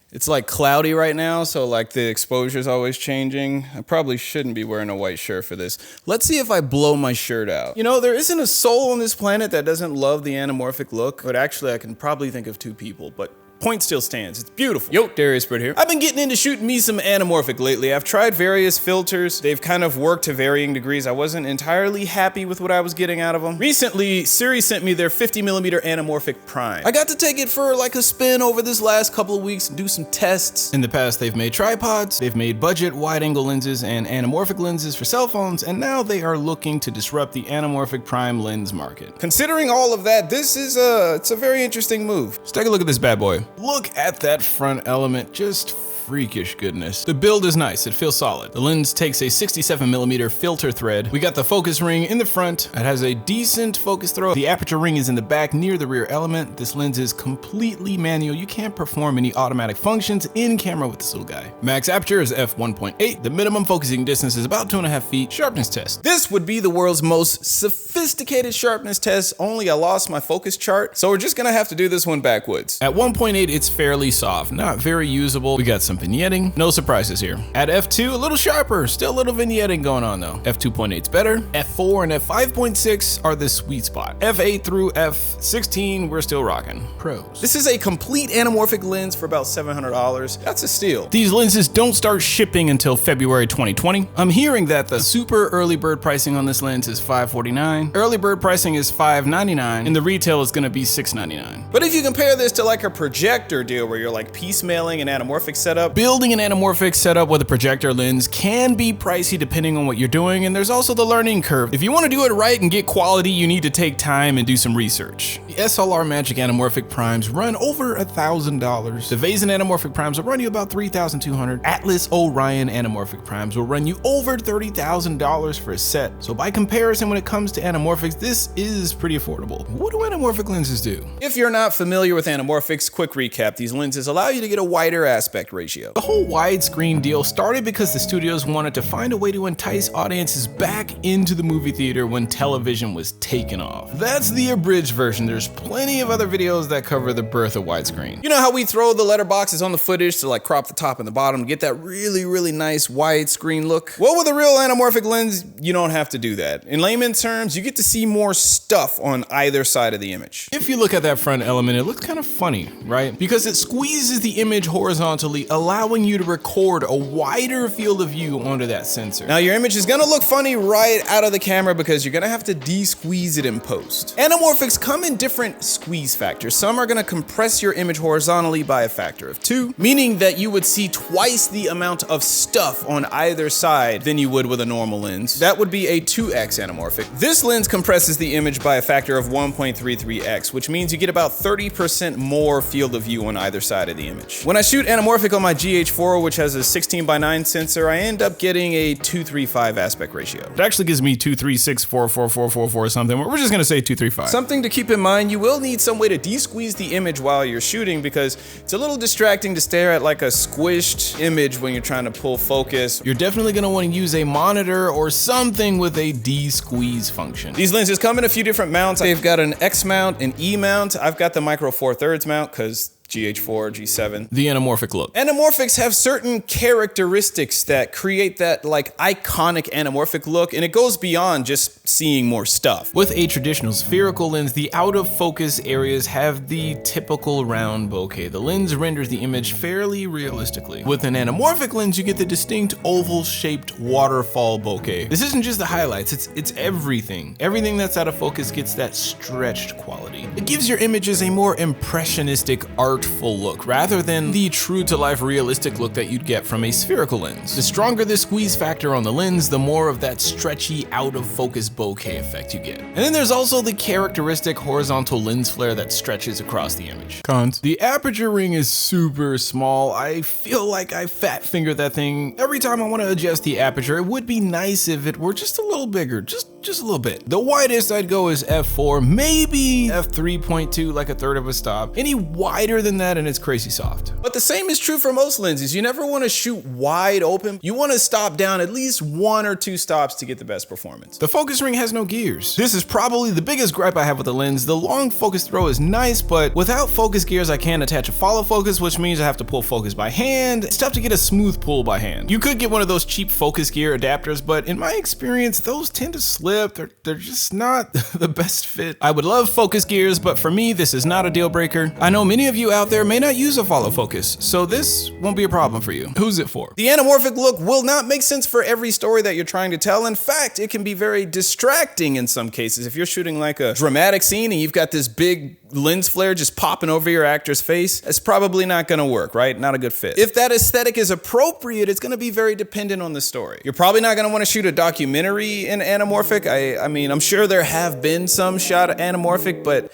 It's like cloudy right now, so like the exposure is always changing. I probably shouldn't be wearing a white shirt for this. Let's see if I blow my shirt out. You know, there isn't a soul on this planet that doesn't love the anamorphic look, but actually I can probably think of 2 people, but point still stands. It's beautiful. Yo, Darius Britt here. I've been getting into shooting me some anamorphic lately. I've tried various filters. They've kind of worked to varying degrees. I wasn't entirely happy with what I was getting out of them. Recently, Sirui sent me their 50mm Anamorphic Prime. I got to take it for like a spin over this last couple of weeks and do some tests. In the past, they've made tripods, they've made budget wide-angle lenses and anamorphic lenses for cell phones, and now they are looking to disrupt the anamorphic prime lens market. Considering all of that, this is it's a very interesting move. Let's take a look at this bad boy. Look at that front element, just freakish goodness. The build is nice, it feels solid. The lens takes a 67mm filter thread. We got the focus ring in the front. It has a decent focus throw. The aperture ring is in the back near the rear element. This lens is completely manual. You can't perform any automatic functions in camera with this little guy. Max aperture is f1.8. The minimum focusing distance is about 2.5 feet. Sharpness test. This would be the world's most sophisticated sharpness test, only I lost my focus chart, so we're just gonna have to do this one backwards. At 1.8, it's fairly soft, not very usable. We got some vignetting, no surprises here. At f2, a little sharper, still a little vignetting going on though. f2.8 is better. f4 and f5.6 are the sweet spot. f8 through f16, we're still rocking. Pros. This is a complete anamorphic lens for about $700. That's a steal. These lenses don't start shipping until February 2020. I'm hearing that the super early bird pricing on this lens is $549. Early bird pricing is $599, and the retail is gonna be $699. But if you compare this to like a projector deal where you're like piecemealing an anamorphic setup, building an anamorphic setup with a projector lens can be pricey depending on what you're doing, and there's also the learning curve. If you want to do it right and get quality, you need to take time and do some research. The SLR Magic Anamorphic Primes run over $1,000. The Vazen Anamorphic Primes will run you about $3,200. Atlas Orion Anamorphic Primes will run you over $30,000 for a set. So by comparison, when it comes to anamorphics, this is pretty affordable. What do anamorphic lenses do? If you're not familiar with anamorphics, quick recap, these lenses allow you to get a wider aspect ratio. The whole widescreen deal started because the studios wanted to find a way to entice audiences back into the movie theater when television was taken off. That's the abridged version. There's plenty of other videos that cover the birth of widescreen. You know how we throw the letterboxes on the footage to like crop the top and the bottom to get that really nice widescreen look? Well, with a real anamorphic lens, you don't have to do that. In layman's terms, you get to see more stuff on either side of the image. If you look at that front element, it looks kind of funny, right? Because it squeezes the image horizontally, allowing you to record a wider field of view onto that sensor. Now your image is gonna look funny right out of the camera because you're gonna have to de-squeeze it in post. Anamorphics come in different squeeze factors. Some are gonna compress your image horizontally by a factor of 2, meaning that you would see twice the amount of stuff on either side than you would with a normal lens. That would be a 2x anamorphic. This lens compresses the image by a factor of 1.33x, which means you get about 30% more field of view on either side of the image. When I shoot anamorphic on my GH4, which has a 16:9 sensor, I end up getting a 2:3:5 aspect ratio. It actually gives me 236444444 or something. We're just gonna say 235. Something to keep in mind, you will need some way to de-squeeze the image while you're shooting because it's a little distracting to stare at like a squished image when you're trying to pull focus. You're definitely gonna want to use a monitor or something with a de-squeeze function. These lenses come in a few different mounts. They've got an X mount, an E mount. I've got the micro 4/3 mount because GH4, G7. The anamorphic look. Anamorphics have certain characteristics that create that like iconic anamorphic look, and it goes beyond just seeing more stuff. With a traditional spherical lens, the out of focus areas have the typical round bokeh. The lens renders the image fairly realistically. With an anamorphic lens, you get the distinct oval shaped waterfall bokeh. This isn't just the highlights, it's everything. Everything that's out of focus gets that stretched quality. It gives your images a more impressionistic artful look rather than the true to life realistic look that you'd get from a spherical lens. The stronger the squeeze factor on the lens, the more of that stretchy out of focus bokeh effect you get. And then there's also the characteristic horizontal lens flare that stretches across the image. Cons. The aperture ring is super small. I feel like I fat finger that thing every time I want to adjust the aperture. It would be nice if it were just a little bigger, just a little bit. The widest I'd go is f4, maybe f3.2, like a third of a stop. Any wider than that and it's crazy soft. But the same is true for most lenses. You never want to shoot wide open. You want to stop down at least 1 or 2 stops to get the best performance. The focus ring has no gears. This is probably the biggest gripe I have with the lens. The long focus throw is nice, but without focus gears, I can't attach a follow focus, which means I have to pull focus by hand. It's tough to get a smooth pull by hand. You could get one of those cheap focus gear adapters, but in my experience, those tend to slip. They're just not the best fit. I would love focus gears, but for me, this is not a deal breaker. I know many of you out there may not use a follow focus, so this won't be a problem for you. Who's it for? The anamorphic look will not make sense for every story that you're trying to tell. In fact, it can be very distracting in some cases. If you're shooting like a dramatic scene and you've got this big lens flare just popping over your actor's face, it's probably not gonna work, right? Not a good fit. If that aesthetic is appropriate, it's gonna be very dependent on the story. You're probably not gonna wanna shoot a documentary in anamorphic. I mean, I'm sure there have been some shot anamorphic, but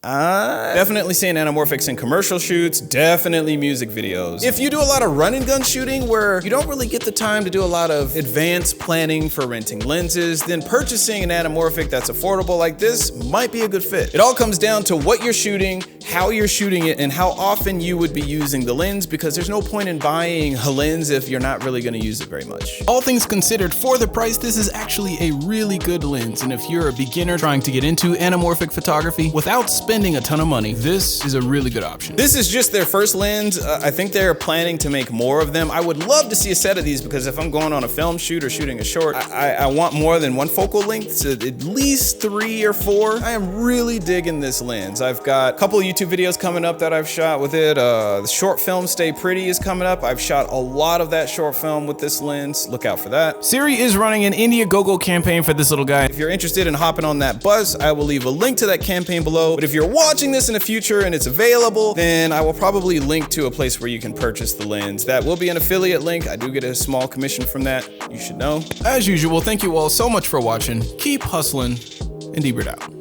definitely seeing anamorphics in commercial shoots, definitely music videos. If you do a lot of run and gun shooting where you don't really get the time to do a lot of advanced planning for renting lenses, then purchasing an anamorphic that's affordable like this might be a good fit. It all comes down to what you're shooting, how you're shooting it, and how often you would be using the lens, because there's no point in buying a lens if you're not really gonna use it very much. All things considered, for the price, this is actually a really good lens, and if you're a beginner trying to get into anamorphic photography without spending a ton of money, this is a really good option. This is just their first lens. I think they're planning to make more of them. I would love to see a set of these, because if I'm going on a film shoot or shooting a short, I want more than 1 focal length, so at least 3 or 4. I am really digging this lens. I've got a couple of YouTube videos coming up that I've shot with it. The short film Stay Pretty is coming up. I've shot a lot of that short film with this lens. Look out for that. Sirui is running an indiegogo campaign for this little guy. If you're interested in hopping on that bus, I will leave a link to that campaign below. But if you're watching this in the future and it's available, then I will probably link to a place where you can purchase the lens. That will be an affiliate link. I do get a small commission from that. You should know. As usual, thank you all so much for watching. Keep hustling, and Ebert out.